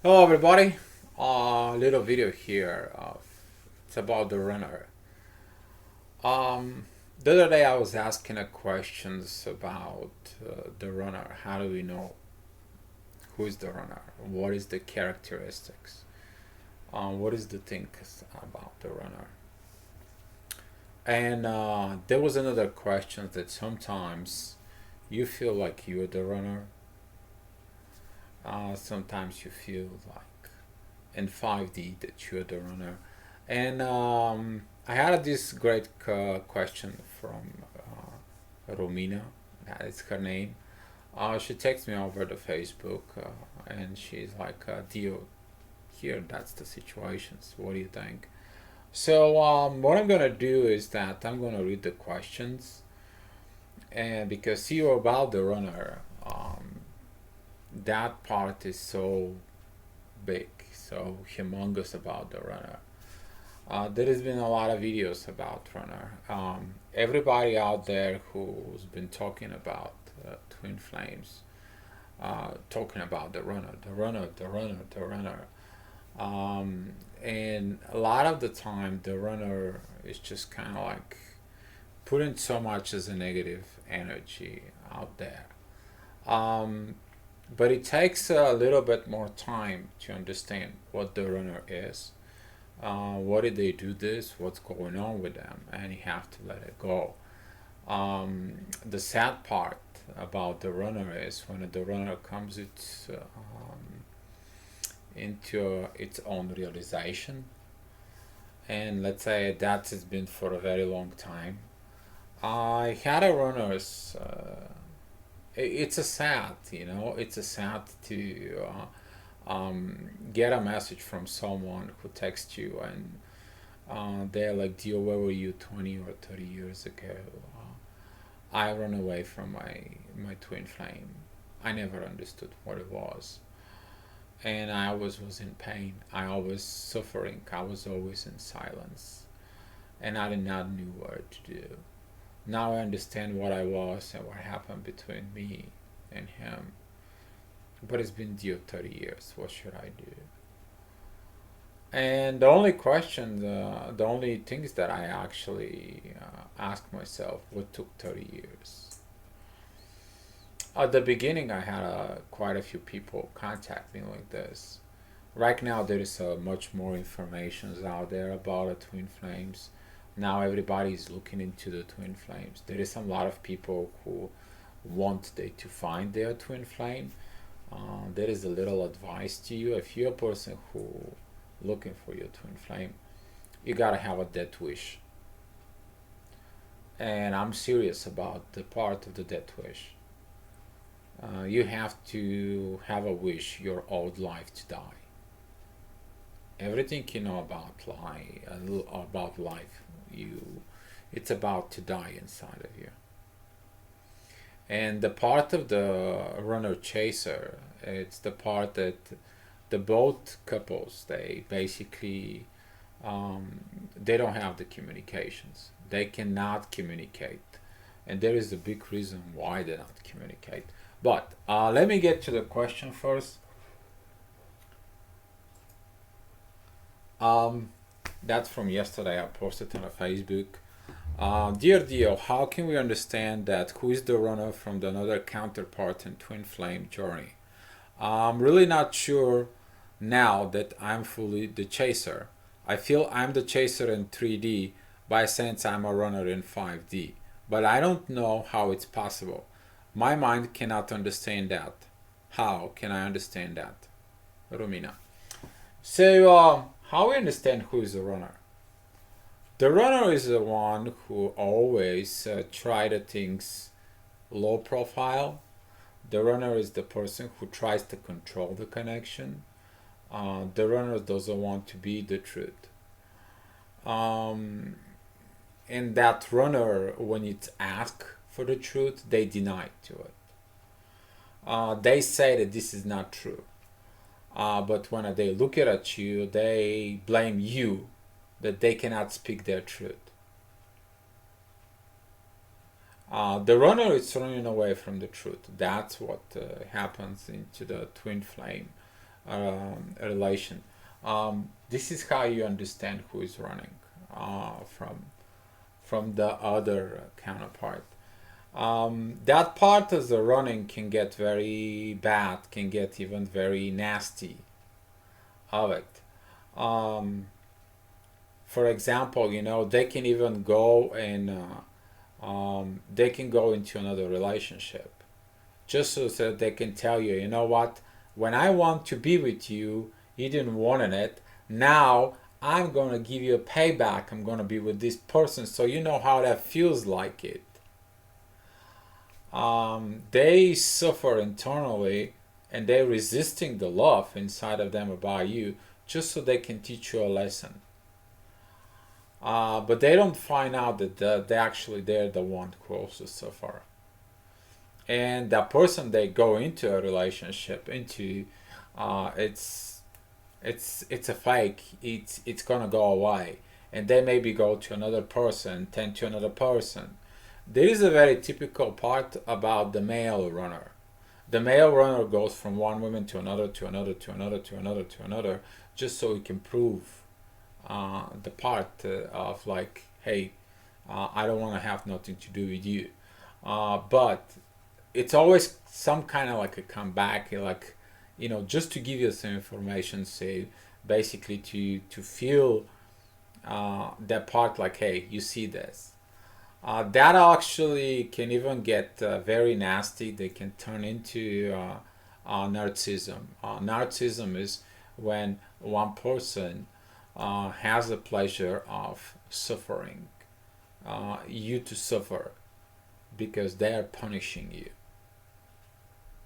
Hello everybody, little video here. It's about the runner. Um, the other day I was asking a questions about the runner. How do we know who is the runner? What is the characteristics? What is the things about the runner? And there was another question that sometimes you feel like you're the runner. Sometimes you feel like in 5D that you're the runner. And I had this great question from Romina. That is her name. She texts me over the Facebook, and she's like, "Dio, here, that's the situations. What do you think?" So what I'm gonna do is that I'm gonna read the questions, and because you're about the runner, that part is so big, so humongous about the runner. There has been a lot of videos about runner. Everybody out there who's been talking about twin flames, talking about the runner, the runner, the runner, the runner. And a lot of the time, the runner is just kind of like putting so much as a negative energy out there. Um, but it takes a little bit more time to understand what the runner is. What did they do this? What's going on with them? And you have to let it go. The sad part about the runner is when the runner comes into its own realization, and let's say that has been for a very long time. I had a runners. It's a sad, it's a sad to get a message from someone who texts you and they're like, "Dio, where were you 20 or 30 years ago? I ran away from my twin flame. I never understood what it was. And I always was in pain. I always suffering. I was always in silence. And I did not knew what to do. Now I understand what I was and what happened between me and him. But it's been Dio 30 years. What should I do?" And the only question, the only things that I actually ask myself, what took 30 years? At the beginning, I had quite a few people contact me like this. Right now, there is much more information out there about the twin flames. Now everybody is looking into the twin flames. There is a lot of people who want they to find their twin flame. There is a little advice to you. If you're a person who looking for your twin flame, you gotta have a death wish. And I'm serious about the part of the death wish. You have to have a wish your old life to die. Everything you know about life, it's about to die inside of you. And the part of the runner chaser, it's the part that the both couples they basically they don't have the communications. They cannot communicate, and there is a big reason why they don't communicate. But let me get to the question first. Um, that's from yesterday. I posted on a Facebook. Dear Dio, how can we understand that who is the runner from the another counterpart in twin flame journey? I'm really not sure now that I'm fully the chaser. I feel I'm the chaser in 3D, but I sense I'm a runner in 5D. But I don't know how it's possible. My mind cannot understand that. How can I understand that? Romina. So, how we understand who is the runner? The runner is the one who always try the things low profile. The runner is the person who tries to control the connection. The runner doesn't want to be the truth. Um, and that runner, when it's asked for the truth, they deny to it. They say that this is not true. But when they look at you, they blame you that they cannot speak their truth. The runner is running away from the truth. That's what happens into the twin flame. a relation. This is how you understand who is running from the other counterpart. That part of the running can get very bad, can get even very nasty of it. Um, for example, they can even go and they can go into another relationship just so that they can tell you, you know what, when I want to be with you, you didn't want it. Now I'm gonna give you a payback. I'm gonna be with this person, so you know how that feels like it. They suffer internally and they're resisting the love inside of them about you just so they can teach you a lesson. But they don't find out that they actually they're the one who also suffer. And that person they go into a relationship into, it's it's a fake. It's gonna go away, and they maybe go to another person, tend to another person. There is a very typical part about the male runner. The male runner goes from one woman to another, to another, to another, to another, to another, just so he can prove the part of like, hey, I don't want to have nothing to do with you. But it's always some kind of like a comeback, like, just to give you some information, say, basically to feel that part, like, hey, you see this. That actually can even get very nasty. They can turn into narcissism. Narcissism is when one person has the pleasure of suffering, you to suffer because they are punishing you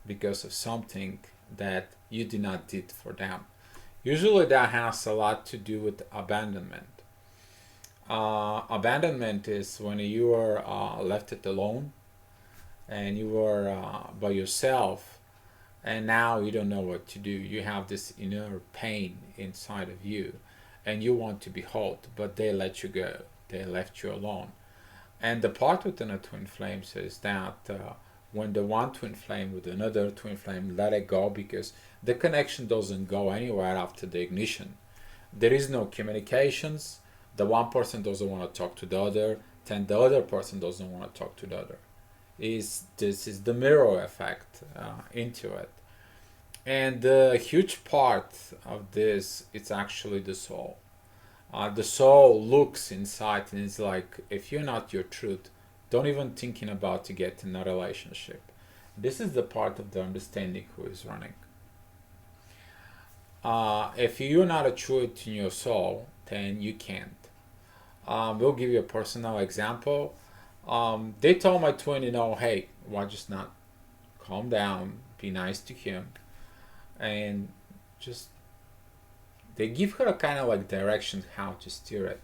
because of something that you did not did for them. Usually that has a lot to do with abandonment. Abandonment is when you are left it alone and you are by yourself, and now you don't know what to do. You have this inner pain inside of you and you want to be helped, but they let you go. They left you alone. And the part within a twin flames is that when the one twin flame with another twin flame let it go, because the connection doesn't go anywhere after the ignition. There is no communications. The one person doesn't want to talk to the other, then the other person doesn't want to talk to the other. This is the mirror effect into it. And the huge part of this, it's actually the soul. The soul looks inside and it's like, if you're not your truth, don't even thinking about to get in a relationship. This is the part of the understanding who is running. If you're not a truth in your soul, then you can't. We'll give you a personal example. They told my twin, hey, why just not calm down, be nice to him, and just they give her a kind of like direction how to steer it.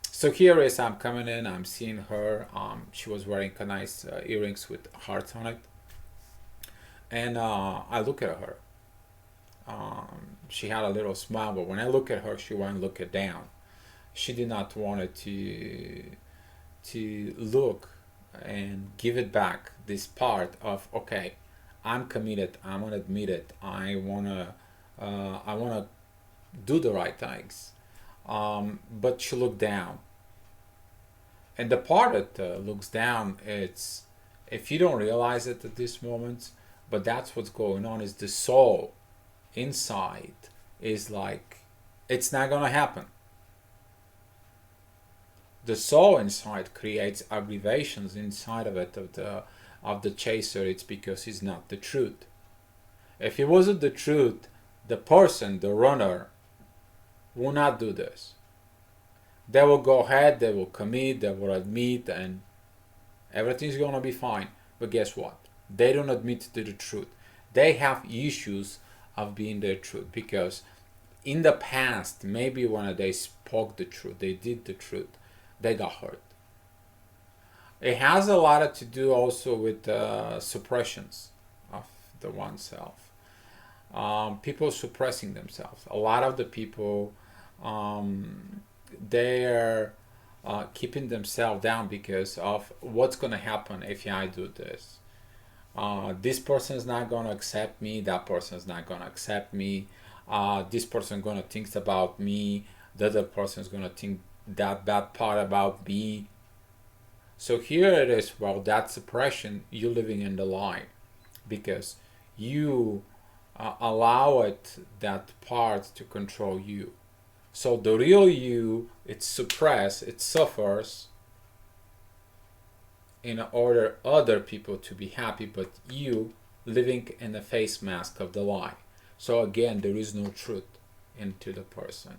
So here is I'm coming in, I'm seeing her. She was wearing a nice earrings with hearts on it, and I look at her. She had a little smile, but when I look at her, she won't look it down. She did not want it to look and give it back this part of, okay, I'm committed, I'm gonna admit it, I wanna do the right things. But she looked down, and the part that looks down, it's, if you don't realize it at this moment, but that's what's going on, is the soul inside is like, it's not gonna happen. The soul inside creates aggravations inside of it, of the chaser. It's because he's not the truth. If he wasn't the truth, the person, the runner, will not do this. They will go ahead, they will commit, they will admit, and everything's gonna be fine. But guess what? They don't admit to the truth. They have issues of being the truth because in the past, maybe when they spoke the truth, they did the truth, they got hurt. It has a lot to do also with suppressions of the oneself. People suppressing themselves. A lot of the people, they're keeping themselves down because of what's going to happen if I do this. This person is not gonna accept me, that person is not gonna accept me, this person gonna think about me, the other person is gonna think that bad part about me. So here it is, well, that's suppression, you living in the lie, because you allow it, that part, to control you. So the real you, it's suppressed, it suffers in order other people to be happy, but you living in the face mask of the lie. So again, there is no truth into the person.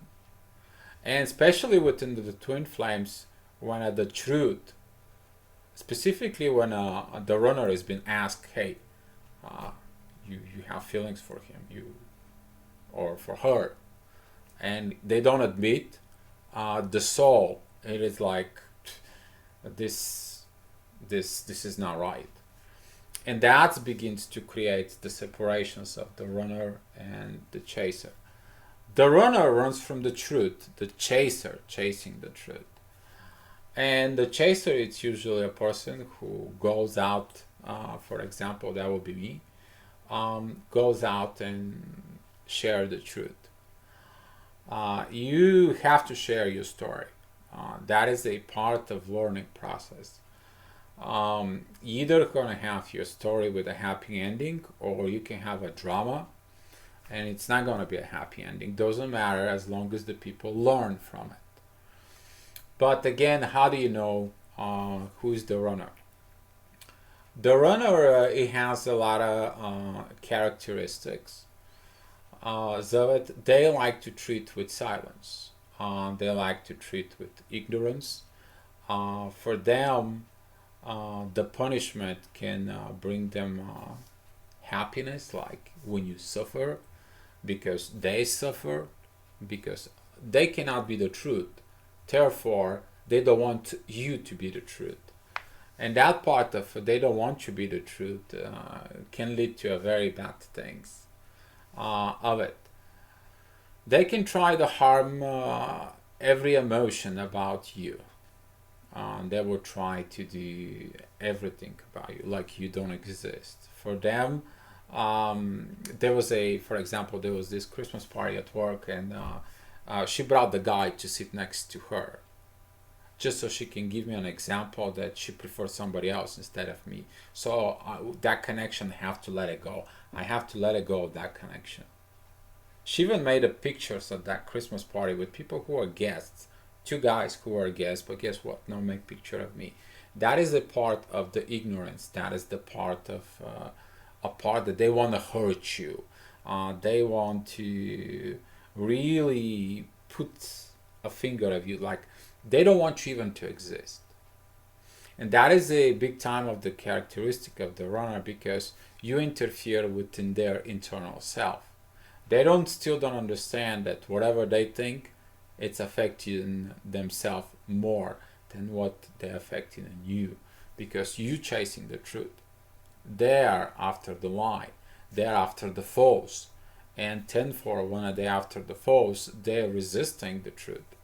And especially within the twin flames, when the truth, specifically when the runner has been asked, hey, you have feelings for him, you or for her, and they don't admit, the soul, it is like, this this is not right, and that begins to create the separations of the runner and the chaser. The runner runs from the truth, the chaser chasing the truth. And the chaser, it's usually a person who goes out, for example, that would be me, goes out and share the truth. You have to share your story. That is a part of learning process. Either gonna have your story with a happy ending, or you can have a drama, and it's not gonna be a happy ending. Doesn't matter as long as the people learn from it. But again, how do you know who's the runner? The runner, it has a lot of characteristics. So they like to treat with silence. They like to treat with ignorance. For them, the punishment can bring them happiness, like when you suffer, because they suffer, because they cannot be the truth. Therefore, they don't want you to be the truth. And that part of they don't want to be the truth can lead to a very bad things of it. They can try to harm every emotion about you. They will try to do everything about you, like you don't exist. For them, there was for example, there was this Christmas party at work, and she brought the guy to sit next to her, just so she can give me an example that she prefers somebody else instead of me. So that connection, I have to let it go. I have to let it go of that connection. She even made a pictures of that Christmas party with people who are guests, two guys who are guests, but guess what? No, make picture of me. That is a part of the ignorance. That is the part of a part that they want to hurt you. They want to really put a finger of you, like they don't want you even to exist. And that is a big time of the characteristic of the runner, because you interfere within their internal self. They still don't understand that whatever they think, it's affecting themselves more than what they're affecting in you, because you chasing the truth. They're after the lie. They're after the false. And 10-4, when they're after the false, they're resisting the truth.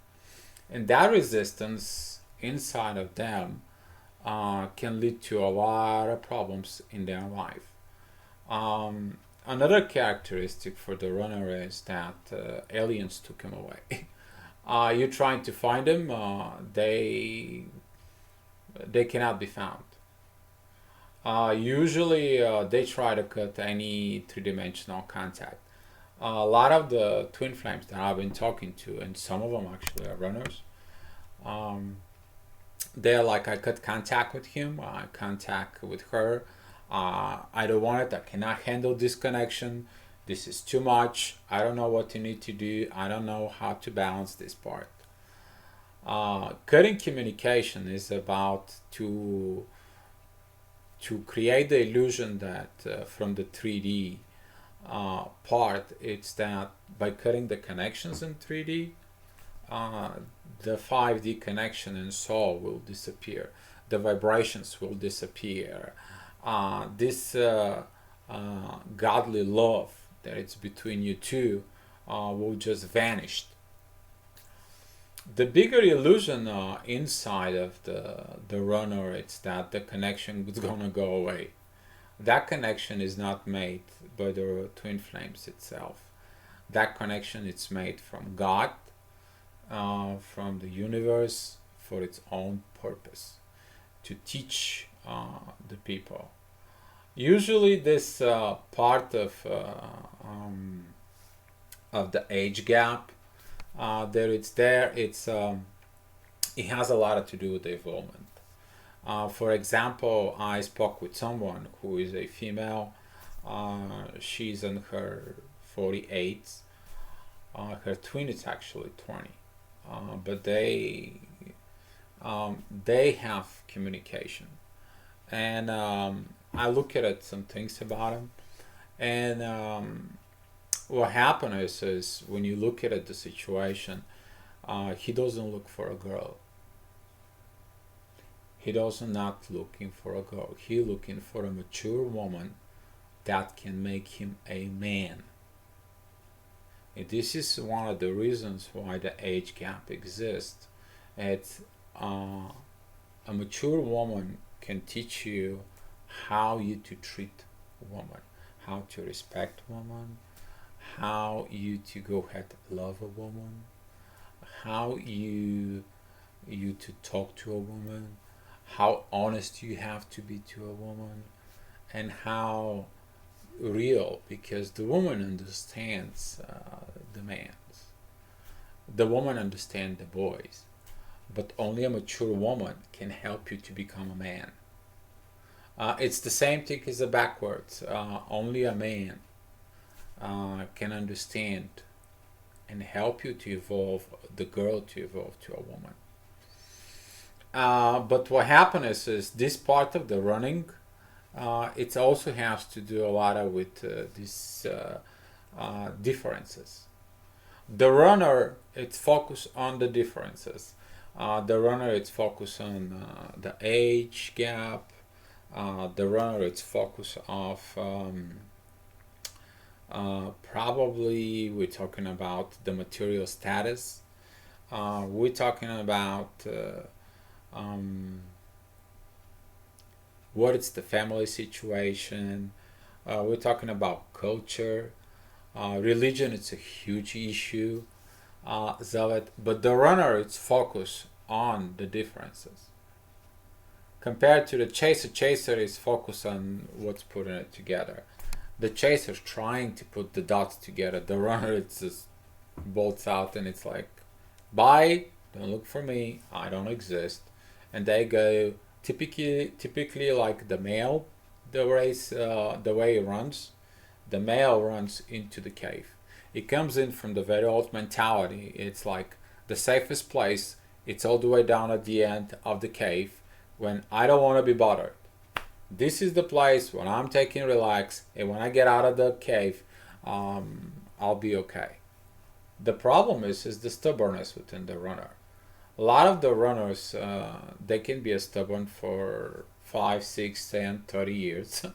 And that resistance inside of them can lead to a lot of problems in their life. Another characteristic for the runner is that aliens took him away. You're trying to find them, they cannot be found. Usually, they try to cut any three-dimensional contact. A lot of the twin flames that I've been talking to, and some of them actually are runners, they're like, I cut contact with him, contact with her. I don't want it. I cannot handle this connection. This is too much. I don't know what you need to do. I don't know how to balance this part. Cutting communication is about to create the illusion that from the 3D part, it's that by cutting the connections in 3D, the 5D connection in soul will disappear. The vibrations will disappear. This godly love that it's between you two will just vanish. The bigger illusion inside of the runner, it's that the connection is gonna go away. that connection is not made by the twin flames itself. That connection is made from God, from the universe, for its own purpose, to teach the people. Usually, this part of the age gap it has a lot to do with the evolvement. For example, I spoke with someone who is a female. She's in her 48s. Her twin is actually 20. But they have communication. And I look at it, some things about them. And what happened is when you look at it, the situation, he doesn't look for a girl. He does not looking for a girl. He looking for a mature woman that can make him a man. And this is one of the reasons why the age gap exists. It's a mature woman can teach you how you to treat a woman, how to respect a woman, how you to go ahead love a woman, how you to talk to a woman, how honest you have to be to a woman, and how real, because the woman understands the man's. The woman understands the boys, but only a mature woman can help you to become a man. It's the same thing as the backwards. Only a man can understand and help you to evolve, the girl to evolve to a woman. But what happens is this part of the running, it also has to do a lot with these differences. The runner, it's focused on the differences. The runner, it's focused on the age gap. The runner, it's focused of probably we're talking about the material status. We're talking about what is the family situation. We're talking about culture. Religion, it's a huge issue. Zealot, but the runner, it's focused on the differences. Compared to the chaser, chaser is focused on what's putting it together. The chaser's trying to put the dots together. The runner, it's just bolts out and it's like, bye, don't look for me, I don't exist. And they go typically like the male, the race, the way it runs, the male runs into the cave. It comes in from the very old mentality. It's like the safest place. It's all the way down at the end of the cave when I don't want to be bothered. This is the place when I'm taking relax, and when I get out of the cave, I'll be okay. The problem is the stubbornness within the runner. A lot of the runners, they can be stubborn for 5, 6, 10, 30 years.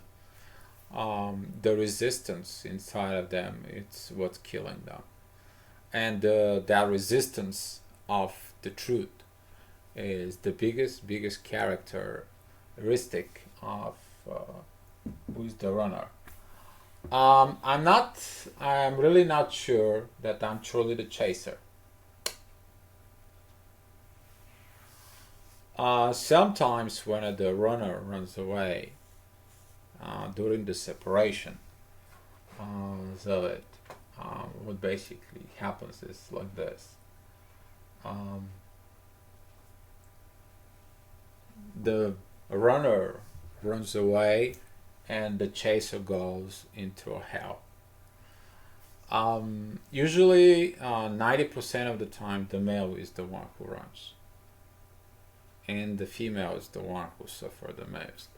The resistance inside of them, it's what's killing them. And that resistance of the truth is the biggest characteristic of who's the runner. I'm really not sure that I'm truly the chaser. Sometimes when the runner runs away during the separation, so it what basically happens is like this. Um, the runner runs away and the chaser goes into a hell. Usually, 90% of the time, the male is the one who runs, and the female is the one who suffers the most.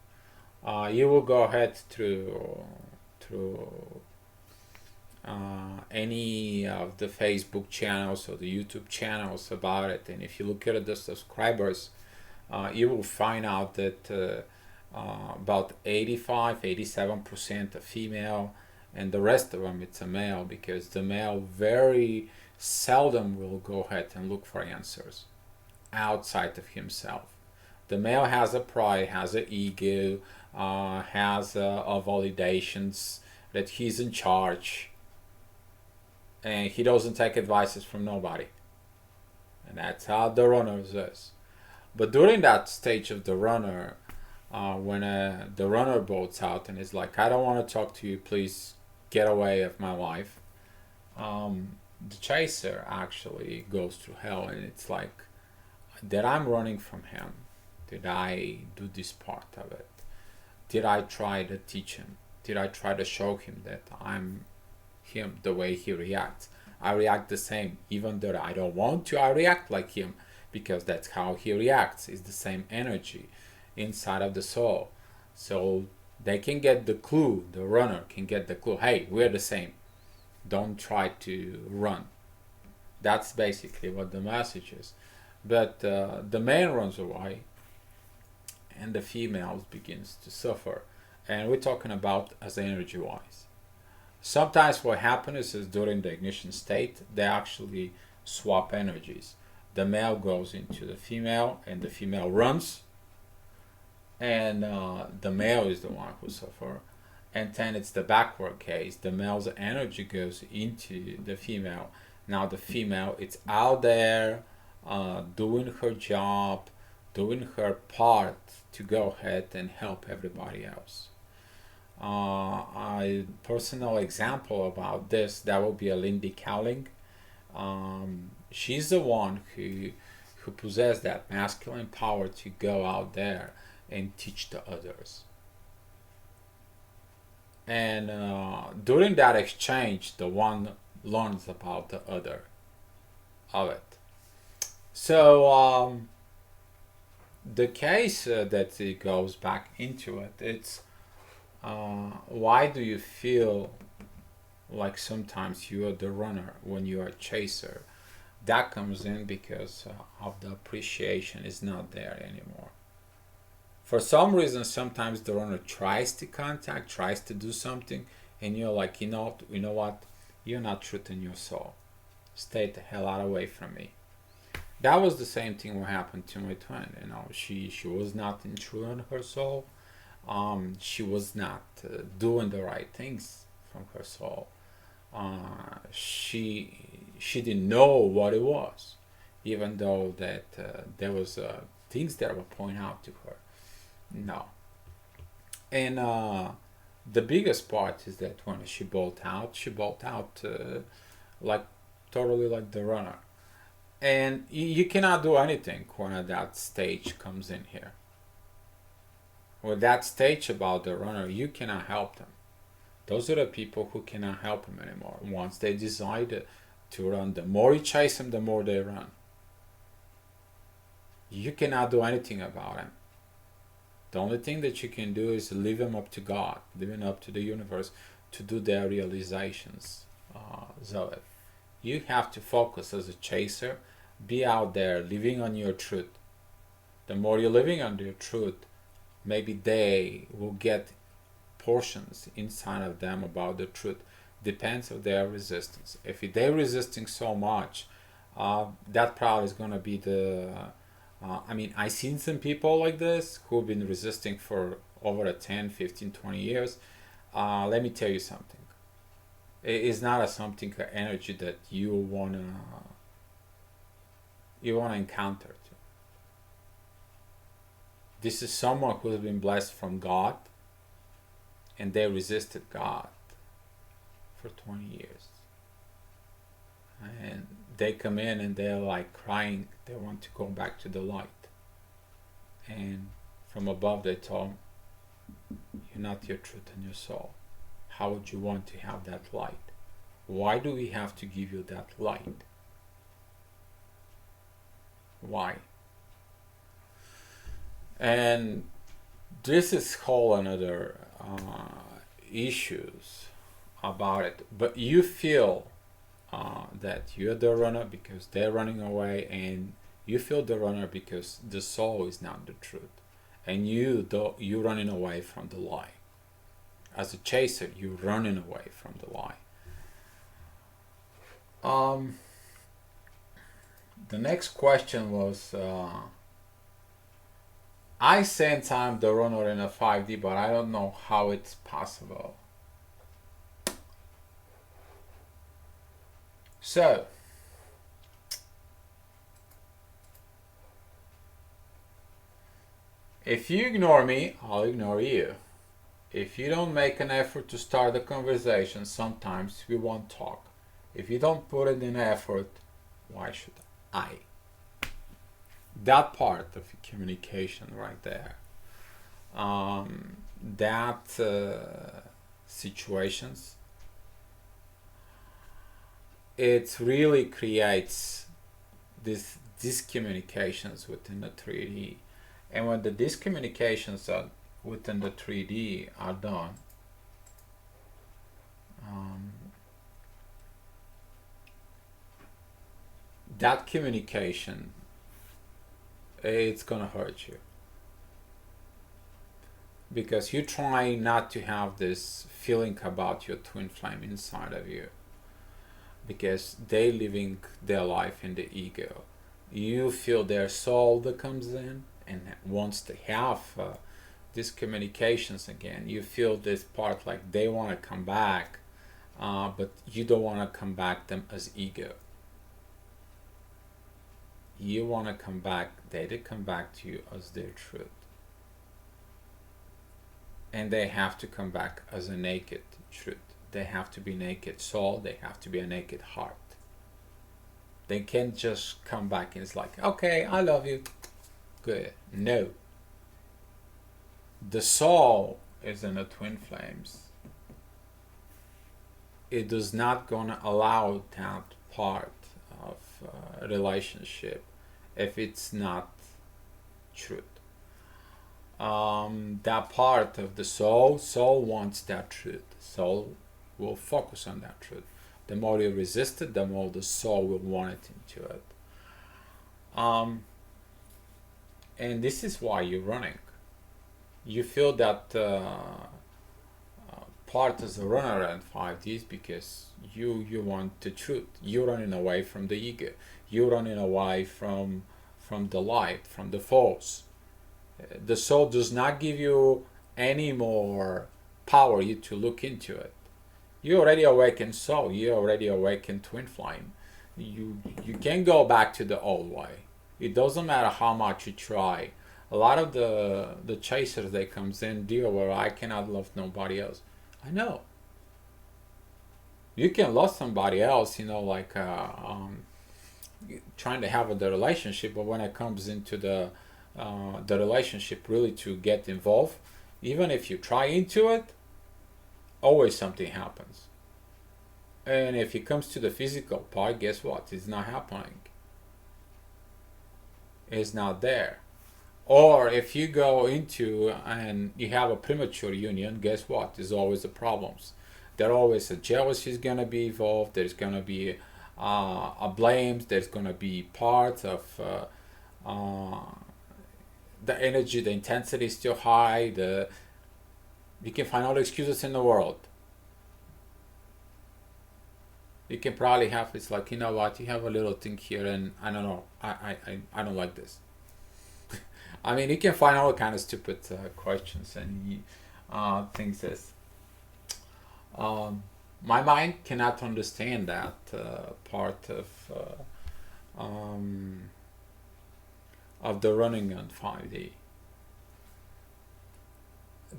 You will go ahead through any of the Facebook channels or the YouTube channels about it, and if you look at the subscribers, you will find out that about 85-87% are female, and the rest of them it's a male, because the male very seldom will go ahead and look for answers outside of himself. The male has a pride, has an ego, has validations that he's in charge, and he doesn't take advices from nobody. And that's how the runner is. But during that stage of the runner, when the runner bolts out and is like, I don't want to talk to you, please get away of my life, the chaser actually goes through hell. And it's like, that I'm running from him. Did I do this part of it? Did I try to teach him? Did I try to show him that I'm him the way he reacts? I react the same. Even though I don't want to, I react like him because that's how he reacts. It's the same energy inside of the soul. So they can get the clue, the runner can get the clue. Hey, we're the same. Don't try to run. That's basically what the message is. But the man runs away and the female begins to suffer. And we're talking about as energy wise. Sometimes what happens is during the ignition state, they actually swap energies. The male goes into the female and the female runs, and the male is the one who suffers. And then it's the backward case. The male's energy goes into the female. Now the female, it's out there doing her job, doing her part to go ahead and help everybody else. A personal example about this, that will be a Lindy Cowling. She's the one who possessed that masculine power to go out there and teach the others. And during that exchange, the one learns about the other of it. So the case that it goes back into it, it's why do you feel like sometimes you are the runner when you are a chaser? That comes in because of the appreciation is not there anymore. For some reason, sometimes the runner tries to contact, tries to do something, and you're like, you know what? You're not truth in your soul. Stay the hell out away from me. That was the same thing what happened to my twin. She was not in true in her soul. She was not doing the right things from her soul. She didn't know what it was, even though that there was things that were pointed out to her. No. And the biggest part is that when she bolt out like totally like the runner. And you cannot do anything when that stage comes in here. With that stage about the runner, you cannot help them. Those are the people who cannot help them anymore. Once they decide to run, the more you chase them, the more they run. You cannot do anything about them. The only thing that you can do is leave them up to God, leave them up to the universe to do their realizations. So you have to focus as a chaser, be out there living on your truth. The more you're living on your truth, maybe they will get portions inside of them about the truth. Depends on their resistance. If they're resisting so much, that probably is going to be the I've seen some people like this who've been resisting for over 10, 15, 20 years. Let me tell you something. It is not a something, an energy that you wanna encounter. This is someone who has been blessed from God, and they resisted God for 20 years. And they come in and they're like crying, they want to go back to the light. And from above they told them, you're not your truth and your soul. How would you want to have that light? Why do we have to give you that light? Why? And this is whole another issues about it. But you feel that you're the runner because they're running away, and you feel the runner because the soul is not the truth, and you running away from the lie. As a chaser, you're running away from the lie. The next question was, I sense I'm the runner in a 5D, but I don't know how it's possible. So, if you ignore me, I'll ignore you. If you don't make an effort to start the conversation, sometimes we won't talk. If you don't put in an effort, why should I? That part of communication right there. That situations, it really creates this discommunications within the 3D. And when the discommunications are within the 3D are done, um, that communication, it's gonna hurt you because you try not to have this feeling about your twin flame inside of you because they living their life in the ego. You feel their soul that comes in and wants to have these communications again. You feel this part like they want to come back, but you don't want to come back them as ego. You want to come back, they come back to you as their truth. And they have to come back as a naked truth. They have to be naked soul, they have to be a naked heart. They can't just come back and it's like, okay, I love you. Good. No. The soul is in the twin flames. It does not gonna allow that part of relationship if it's not truth. That part of the soul wants that truth. Soul will focus on that truth. The more you resist it, the more the soul will want it into it. And this is why you're running. You feel that part as a runner in 5Ds because you want the truth. You're running away from the ego. You're running away from the light, from the force. The soul does not give you any more power you to look into it. You already awakened soul. You already awakened twin flame. You can't go back to the old way. It doesn't matter how much you try. A lot of the chasers that comes in deal where I cannot love nobody else. I know. You can love somebody else, like trying to have the relationship, but when it comes into the relationship really to get involved, even if you try into it, always something happens. And if it comes to the physical part, guess what? It's not happening. It's not there. Or if you go into and you have a premature union, guess what? There's always the problems. There always a jealousy is gonna be involved. There's gonna be a blames. There's gonna be parts of the energy, the intensity is still high. You can find all the excuses in the world. You can probably have it's like, you know what, you have a little thing here and I don't know, I don't like this. I mean, you can find all kind of stupid questions and things this. My mind cannot understand that part of the running on 5D.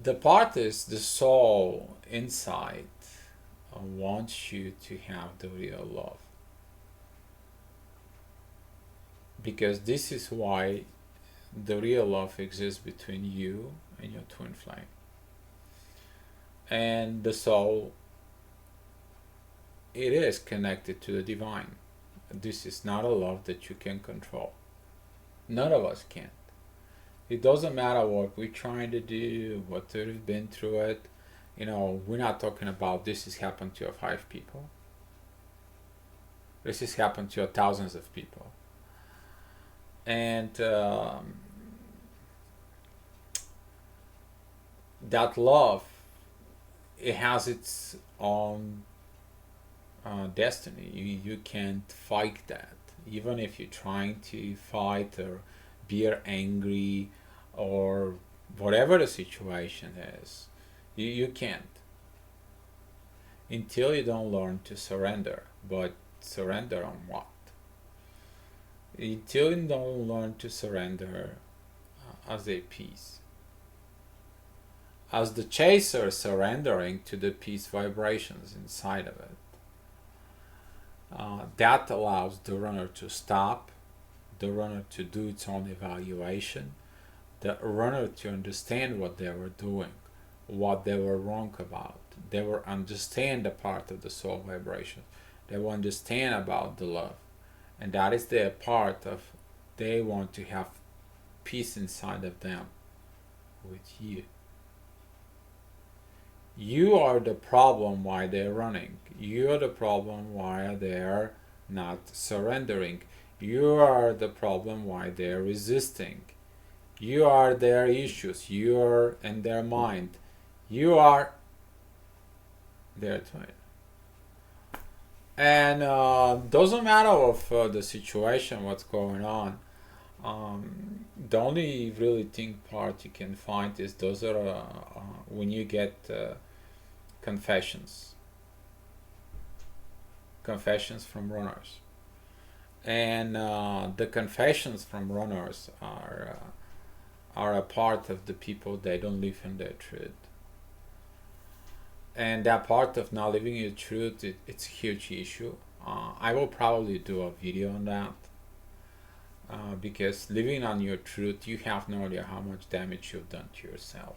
The part is the soul inside wants you to have the real love. Because this is why the real love exists between you and your twin flame. And the soul, it is connected to the divine. This is not a love that you can control. None of us can. It doesn't matter what we're trying to do, what we've been through it. We're not talking about this has happened to 5 people. This has happened to thousands of people. And that love, it has its own destiny. You can't fight that. Even if you're trying to fight or be angry or whatever the situation is. You can't until you don't learn to surrender. But surrender on what? Until you don't learn to surrender as a peace. As the chaser surrendering to the peace vibrations inside of it. That allows the runner to stop, the runner to do its own evaluation, the runner to understand what they were doing, what they were wrong about. They will understand the part of the soul vibration. They will understand about the love. And that is their part of, they want to have peace inside of them with you. You are the problem why they're running. You are the problem why they're not surrendering. You are the problem why they're resisting. You are their issues. You are in their mind. You are their twin. And doesn't matter of the situation, what's going on. The only really thing part you can find is those are when you get confessions from runners, and the confessions from runners are a part of the people they don't live in their truth, and that part of not living your truth, it's a huge issue. I will probably do a video on that, because living on your truth, you have no idea how much damage you've done to yourself.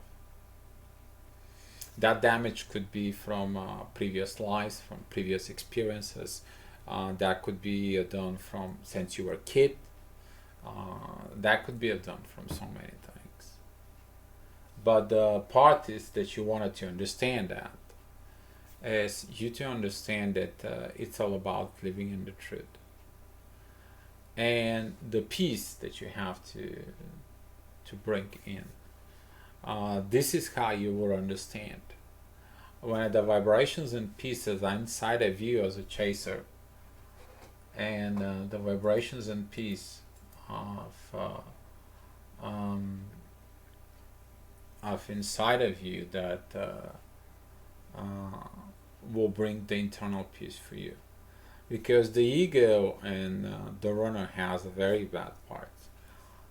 That damage could be from previous lives, from previous experiences. That could be done from since you were a kid. That could be done from so many things. But the part is that you wanted to understand that is you to understand that it's all about living in the truth and the peace that you have to bring in. This is how you will understand when the vibrations and pieces are inside of you as a chaser, and the vibrations and peace of inside of you that will bring the internal peace for you, because the ego and the runner has a very bad part.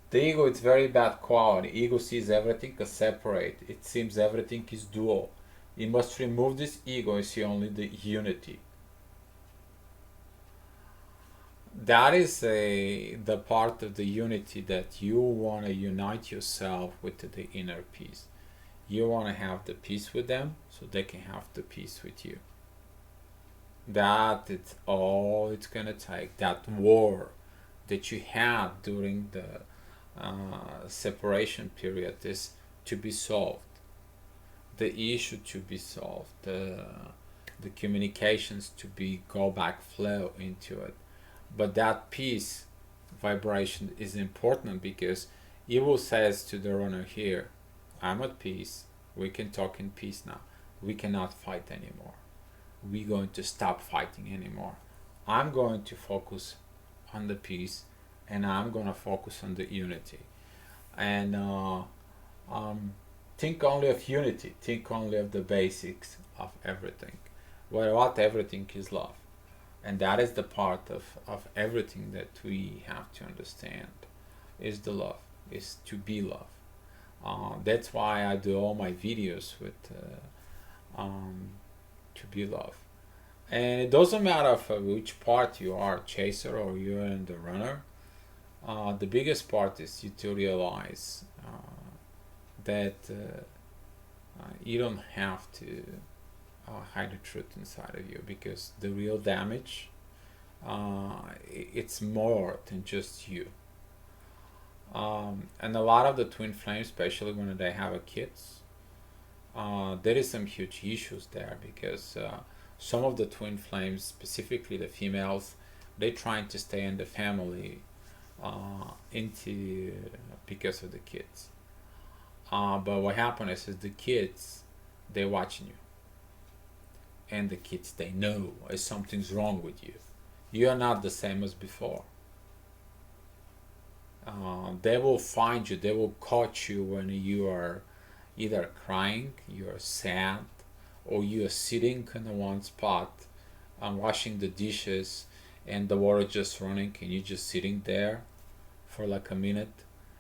The ego is very bad quality. Ego sees everything as separate. It seems everything is dual. You must remove this ego and see only the unity. That is the part of the unity that you want to unite yourself with the inner peace. You want to have the peace with them so they can have the peace with you. That it's all it's going to take. That war that you had during the separation period is to be solved. The issue to be solved. The communications to be go back flow into it. But that peace vibration is important, because Evil says to the runner here, I'm at peace. We can talk in peace now. We cannot fight anymore. We're going to stop fighting anymore. I'm going to focus on the peace, and I'm going to focus on the unity. And think only of unity. Think only of the basics of everything. Well, what everything is love. And that is the part of everything that we have to understand, is the love, is to be love. That's why I do all my videos with to be love. And it doesn't matter which part you are, chaser or you're in the runner. The biggest part is you to realize that you don't have to hide the truth inside of you, because the real damage, it's more than just you. And a lot of the twin flames, especially when they have a kids, there is some huge issues there, because some of the twin flames, specifically the females, they're trying to stay in the family into because of the kids. But what happens is the kids, they're watching you, and the kids, they know something's wrong with you. You are not the same as before. They will find you, they will catch you when you are either crying, you're sad, or you're sitting in one spot and washing the dishes and the water just running and you're just sitting there for like a minute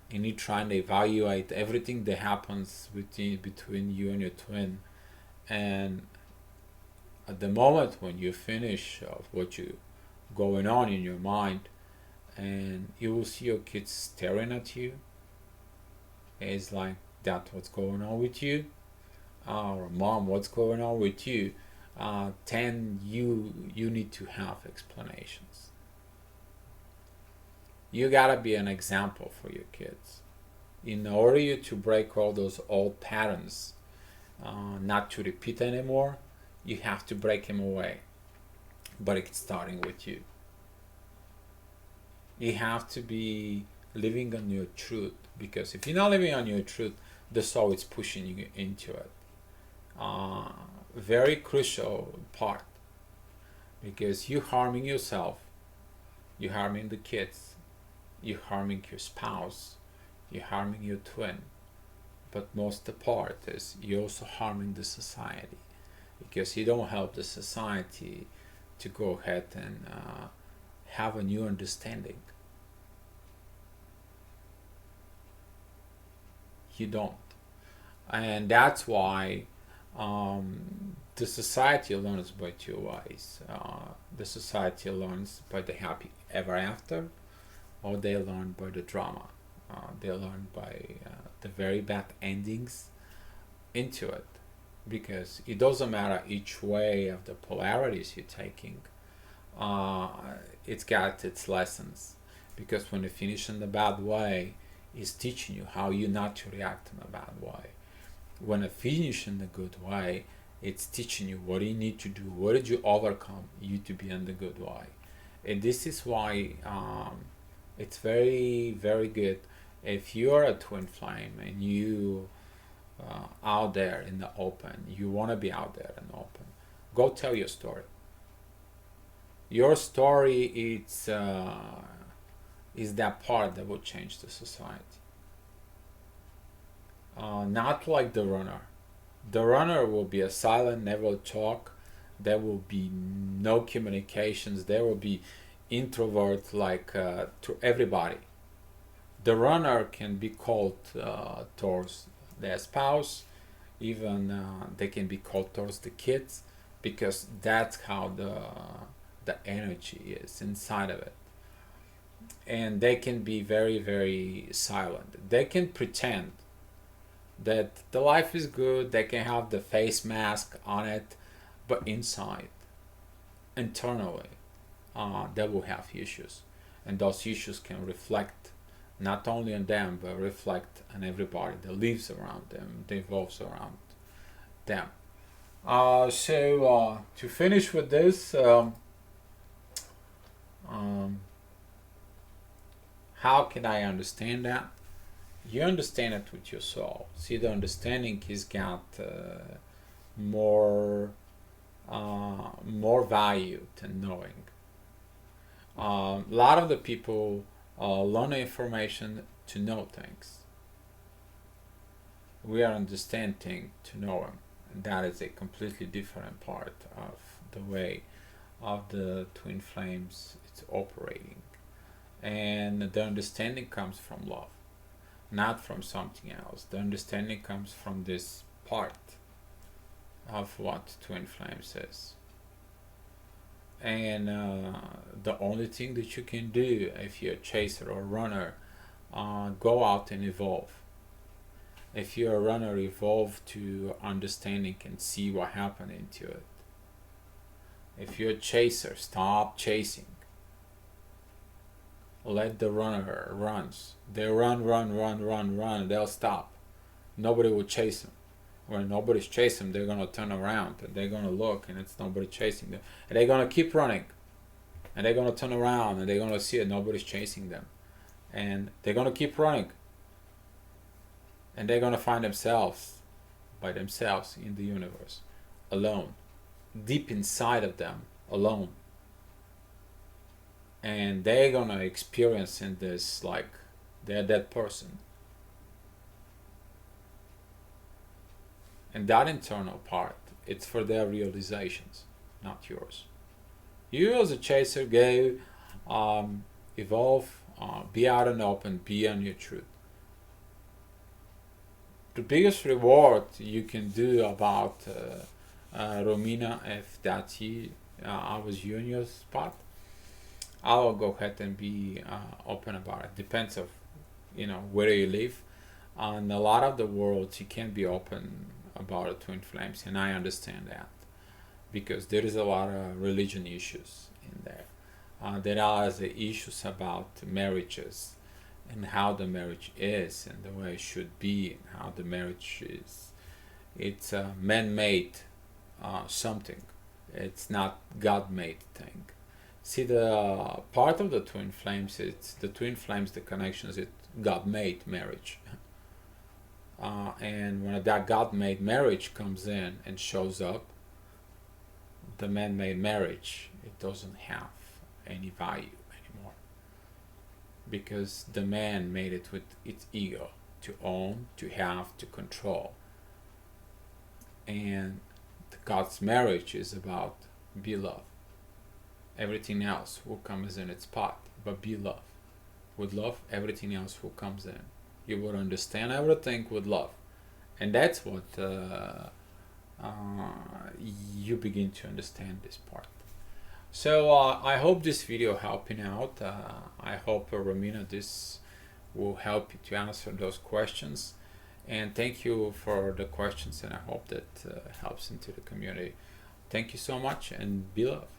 and you're trying to evaluate everything that happens between you and your twin. And at the moment when you finish of what you going on in your mind, and you will see your kids staring at you, it's like, that what's going on with you, or mom, what's going on with you, then you need to have explanations. You gotta be an example for your kids in order you to break all those old patterns, not to repeat anymore. You have to break them away, but it's starting with you. You have to be living on your truth, because if you're not living on your truth, the soul is pushing you into it. Very crucial part, because you harming yourself, you harming the kids, you harming your spouse, you harming your twin, but most the part is you also harming the society, because you don't help the society to go ahead and have a new understanding. You don't, and that's why the society learns by two ways. The society learns by the happy ever after, or they learn by the drama. They learn by the very bad endings into it, because it doesn't matter each way of the polarities you're taking. Uh, it's got its lessons, because when you finish in the bad way, it's teaching you how you not to react in a bad way. When you finish in the good way, it's teaching you what you need to do, what did you overcome you to be in the good way. And this is why it's very very good if you're a twin flame and you out there in the open, you want to be out there in the open, go tell your story. Your story is that part that will change the society. Not like the runner. The runner will be a silent, never talk. There will be no communications. There will be introvert like to everybody. The runner can be called towards their spouse, even they can be called towards the kids, because that's how the energy is inside of it. And they can be very very silent. They can pretend that the life is good, they can have the face mask on it, but inside, internally, they will have issues, and those issues can reflect not only on them but reflect on everybody that lives around them, that evolves around them. So to finish with this, um, how can I understand that? You understand it with your soul. See, the understanding has got more more value than knowing. A lot of the people learn information to know things. We are understanding to know them, and that is a completely different part of the way of the twin flames it's operating. And the understanding comes from love, not from something else. The understanding comes from this part of what twin flames is. And the only thing that you can do if you're a chaser or runner, go out and evolve. If you're a runner, evolve to understanding and see what happened into it. If you're a chaser, stop chasing. Let the runner runs. They run, run, run, run, run. They'll stop. Nobody will chase them. When nobody's chasing them, they're gonna turn around and they're gonna look, and it's nobody chasing them. And they're gonna keep running, and they're gonna turn around and they're gonna see it. Nobody's chasing them, and they're gonna keep running, and they're gonna find themselves by themselves in the universe, alone, deep inside of them, alone. And they're gonna experience in this like They're that person. And that internal part, it's for their realizations, not yours. You as a chaser go, evolve, be out and open, be on your truth. The biggest reward you can do about Romina, if that's you, I was you in your spot, I'll go ahead and be open about it. Depends of where you live. On a lot of the worlds, you can't be open about the twin flames, and I understand that because there is a lot of religion issues in there. There are the issues about marriages and how the marriage is and the way it should be and how the marriage is. It's a man-made something. It's not God-made thing. See, the part of the twin flames, it's the twin flames, the connections, it God-made marriage. And when that God-made marriage comes in and shows up, the man-made marriage, it doesn't have any value anymore because the man made it with its ego to own, to have, to control. And God's marriage is about be love. Everything else will come as in its spot, but be love. With love, everything else will comes in. You will understand everything with love, and that's what you begin to understand this part. So I hope this video helping out. I hope Romina, this will help you to answer those questions, and thank you for the questions, and I hope that helps into the community. Thank you so much, and be love.